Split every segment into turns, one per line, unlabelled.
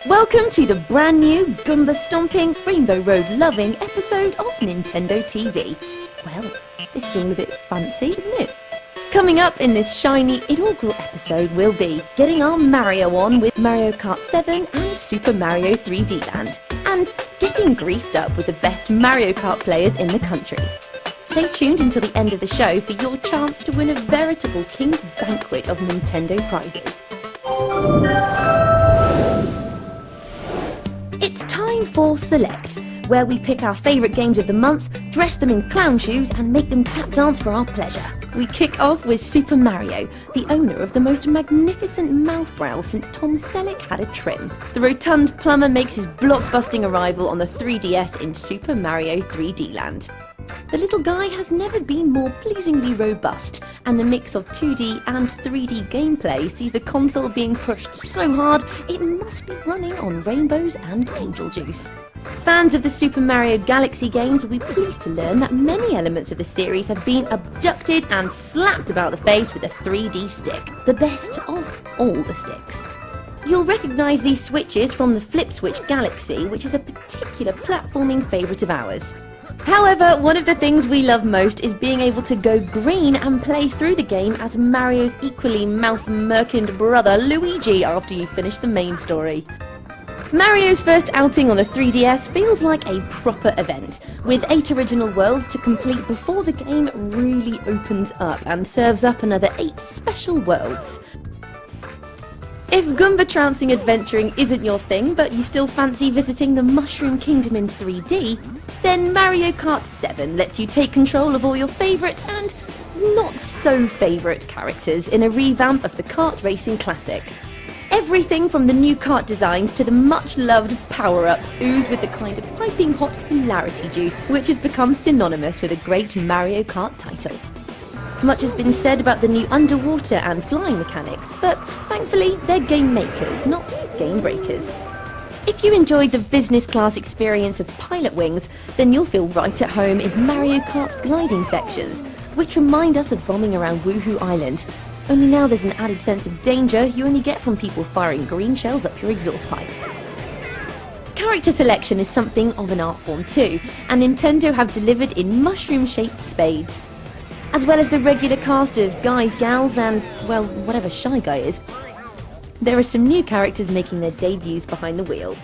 Welcome to the brand new Goomba-stomping, Rainbow Road-loving episode of Nintendo TV. Well, this is all a bit fancy, isn't it? Coming up in this shiny inaugural episode will be getting our Mario on with Mario Kart 7 and Super Mario 3D Land, and getting greased up with the best Mario Kart players in the country. Stay tuned until the end of the show for your chance to win a veritable King's Banquet of Nintendo prizes. It's time for Select, where we pick our favourite games of the month, dress them in clown shoes and make them tap dance for our pleasure. We kick off with Super Mario, the owner of the most magnificent mouth brow since Tom Selleck had a trim. The rotund plumber makes his blockbusting arrival on the 3DS in Super Mario 3D Land. The little guy has never been more pleasingly robust, and the mix of 2D and 3D gameplay sees the console being pushed so hard it must be running on rainbows and angel juice. Fans of the Super Mario Galaxy games will be pleased to learn that many elements of the series have been abducted and slapped about the face with a 3D stick, the best of all the sticks. You'll recognise these switches from the Flip Switch Galaxy, which is a particular platforming favourite of ours. However, one of the things we love most is being able to go green and play through the game as Mario's equally mouth-merkined brother Luigi after you finish the main story. Mario's first outing on the 3DS feels like a proper event, with 8 original worlds to complete before the game really opens up and serves up another 8 special worlds. If Goomba trouncing adventuring isn't your thing, but you still fancy visiting the Mushroom Kingdom in 3D, then Mario Kart 7 lets you take control of all your favourite and not so favourite characters in a revamp of the kart racing classic. Everything from the new kart designs to the much-loved power-ups ooze with the kind of piping hot hilarity juice which has become synonymous with a great Mario Kart title. Much has been said about the new underwater and flying mechanics, but thankfully they're game makers, not game breakers. If you enjoyed the business class experience of Pilot Wings, then you'll feel right at home in Mario Kart's gliding sections, which remind us of bombing around Woohoo Island. Only now there's an added sense of danger you only get from people firing green shells up your exhaust pipe. Character selection is something of an art form too, and Nintendo have delivered in mushroom-shaped spades. As well as the regular cast of guys, gals and, well, whatever Shy Guy is, there are some new characters making their debuts behind the wheel.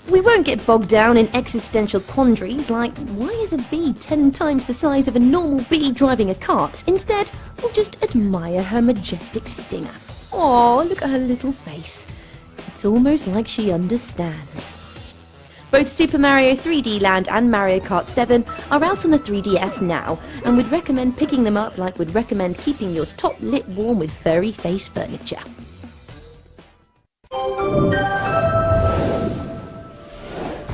We won't get bogged down in existential quandaries like, why is a bee 10 times the size of a normal bee driving a cart? Instead, we'll just admire her majestic stinger. Aww, look at her little face. It's almost like she understands. Both Super Mario 3D Land and Mario Kart 7 are out on the 3DS now, and we'd recommend picking them up like we'd recommend keeping your top lip warm with furry face furniture.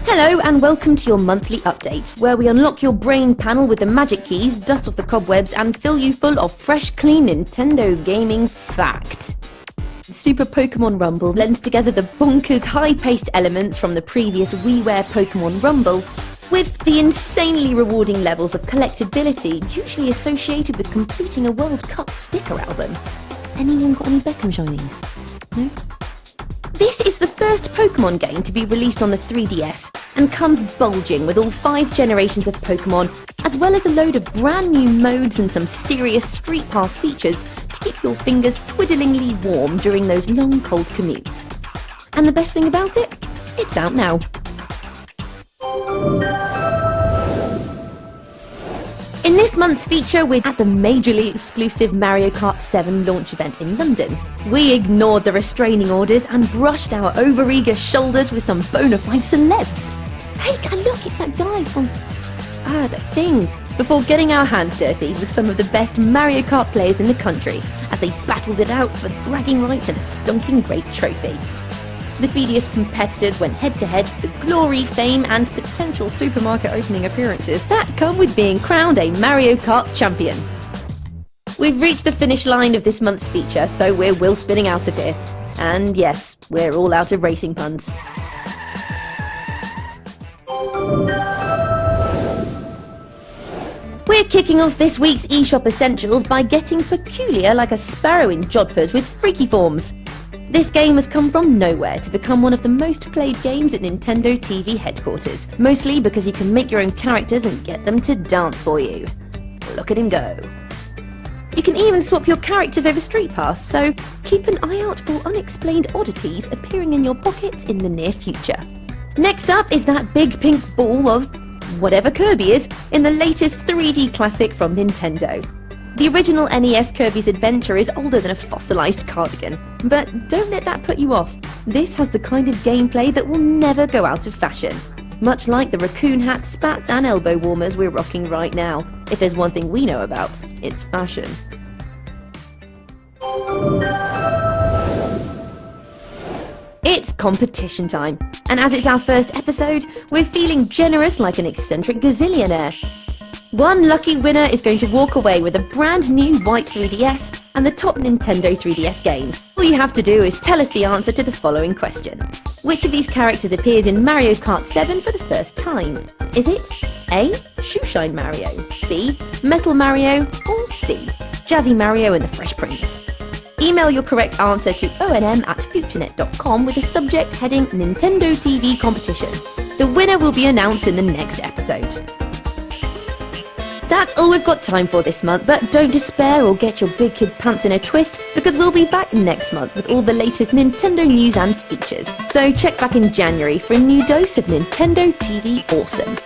Hello and welcome to your monthly update, where we unlock your brain panel with the magic keys, dust off the cobwebs and fill you full of fresh, clean Nintendo gaming fact. Super Pokemon Rumble blends together the bonkers high-paced elements from the previous WiiWare Pokemon Rumble with the insanely rewarding levels of collectability usually associated with completing a World Cup sticker album. Anyone got any Beckham shinies? No? This is the first Pokemon game to be released on the 3DS and comes bulging with all 5 generations of Pokemon, as well as a load of brand new modes and some serious Street Pass features to keep your fingers twiddlingly warm during those long cold commutes. And the best thing about it? It's out now. In this month's feature, we're at the majorly exclusive Mario Kart 7 launch event in London. We ignored the restraining orders and brushed our overeager shoulders with some bona fide celebs. Hey, look, it's that guy from... that thing. Before getting our hands dirty with some of the best Mario Kart players in the country, as they battled it out for bragging rights and a stonking great trophy. The greediest competitors went head-to-head for the glory, fame and potential supermarket opening appearances that come with being crowned a Mario Kart champion. We've reached the finish line of this month's feature, so we're wheel spinning out of here. And yes, we're all out of racing puns. We're kicking off this week's eShop Essentials by getting peculiar like a sparrow in jodhpurs with freaky forms. This game has come from nowhere to become one of the most played games at NintendoTV headquarters, mostly because you can make your own characters and get them to dance for you. Look at him go. You can even swap your characters over Street Pass, so keep an eye out for unexplained oddities appearing in your pockets in the near future. Next up is that big pink ball of whatever Kirby is in the latest 3D classic from Nintendo. The original NES Kirby's Adventure is older than a fossilized cardigan, but don't let that put you off. This has the kind of gameplay that will never go out of fashion. Much like the raccoon hat, spats and elbow warmers we're rocking right now. If there's one thing we know about, it's fashion. It's competition time, and as it's our first episode, we're feeling generous like an eccentric gazillionaire. One lucky winner is going to walk away with a brand new white 3DS and the top Nintendo 3DS games. All you have to do is tell us the answer to the following question. Which of these characters appears in Mario Kart 7 for the first time? Is it A. Shoeshine Mario, B. Metal Mario, or C. Jazzy Mario and the Fresh Prince? Email your correct answer to onm@futurenet.com with the subject heading Nintendo TV Competition. The winner will be announced in the next episode. That's all we've got time for this month, but don't despair or get your big kid pants in a twist, because we'll be back next month with all the latest Nintendo news and features. So check back in January for a new dose of Nintendo TV awesome.